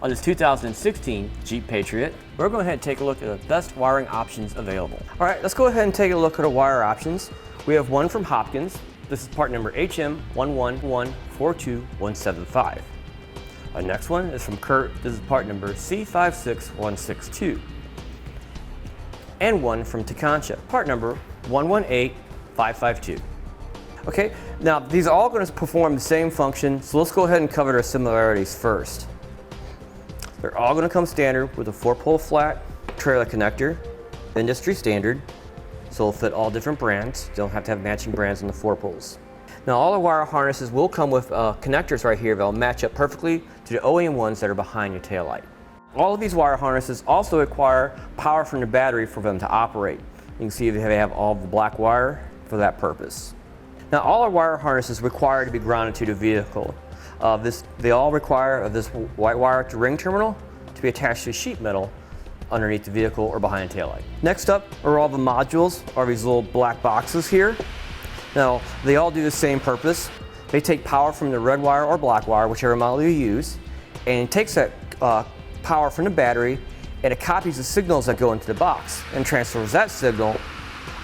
On this 2016 Jeep Patriot, we're going to go ahead and take a look at the best wiring options available. All right, let's go ahead and take a look at our wire options. We have one from Hopkins. This is part number HM11142175. Our next one is from Curt. This is part number C56162. And one from Tekonsha, part number 118552. Okay, now these are all going to perform the same function, so let's go ahead and cover their similarities first. They're all going to come standard with a 4-pole flat trailer connector, industry standard, so it'll fit all different brands. You don't have to have matching brands on the 4 poles. Now all the wire harnesses will come with connectors right here that'll match up perfectly to the OEM ones that are behind your taillight. All of these wire harnesses also require power from the battery for them to operate. You can see they have all the black wire for that purpose. Now all our wire harnesses require to be grounded to the vehicle. They all require this white wire to ring terminal to be attached to sheet metal underneath the vehicle or behind the taillight. Next up are all the modules, are these little black boxes here. Now they all do the same purpose. They take power from the red wire or black wire, whichever model you use, and it takes that power from the battery and it copies the signals that go into the box and transfers that signal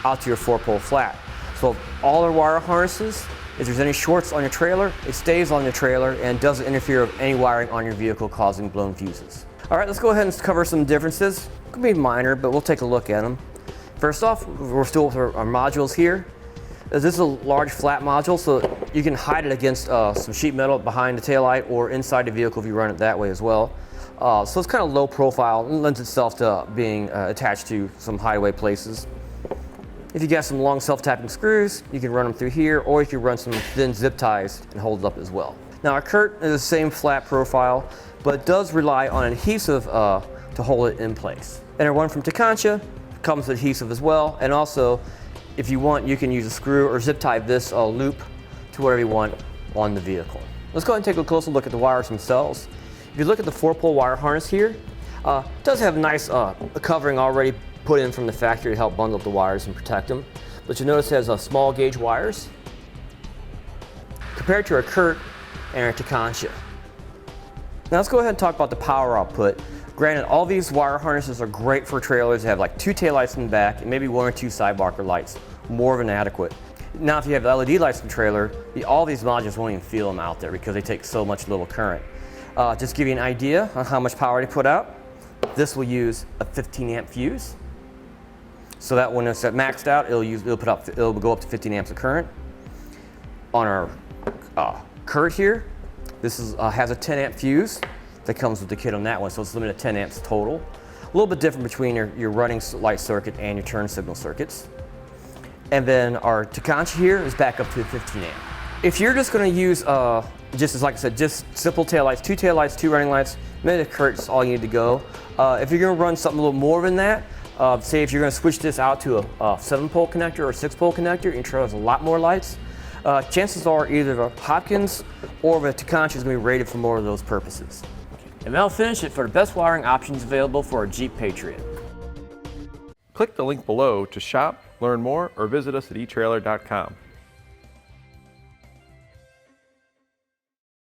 out to your 4-pole flat. So all our wire harnesses, if there's any shorts on your trailer, it stays on your trailer and doesn't interfere with any wiring on your vehicle causing blown fuses. All right, let's go ahead and cover some differences. It could be minor, but we'll take a look at them. First off, we're still with our modules here. This is a large flat module, so you can hide it against some sheet metal behind the taillight or inside the vehicle if you run it that way as well. So it's kind of low profile and lends itself to being attached to some hideaway places. If you got some long self-tapping screws, you can run them through here, or you can run some thin zip ties and hold it up as well. Now our Curt is the same flat profile, but it does rely on adhesive to hold it in place. And our one from Tekonsha comes with adhesive as well, and also if you want, you can use a screw or zip tie this loop to whatever you want on the vehicle. Let's go ahead and take a closer look at the wires themselves. If you look at the 4-pole wire harness here, it does have nice covering already put in from the factory to help bundle up the wires and protect them. But you notice it has small gauge wires compared to our Curt and our Tekonsha. Now let's go ahead and talk about the power output. Granted, all these wire harnesses are great for trailers that have like 2 taillights in the back and maybe 1 or 2 side barker lights, more than adequate. Now if you have LED lights in the trailer, all these modules won't even feel them out there because they take so much little current. Just to give you an idea on how much power they put out, this will use a 15 amp fuse. So that when it's maxed out, it'll go up to 15 amps of current. On our Curt here, this has a 10 amp fuse that comes with the kit on that one, so it's limited to 10 amps total. A little bit different between your running light circuit and your turn signal circuits. And then our Tekonsha here is back up to 15 amp. If you're just going to use, just as like I said, just simple taillights, 2 taillights, 2 running lights, maybe the Curt's all you need to go. If you're going to run something a little more than that, say if you're going to switch this out to a 7-pole connector or a 6-pole connector, and your trailer has a lot more lights, chances are either the Hopkins or the Tekonsha is going to be rated for more of those purposes. And that'll finish it for the best wiring options available for a Jeep Patriot. Click the link below to shop, learn more, or visit us at etrailer.com.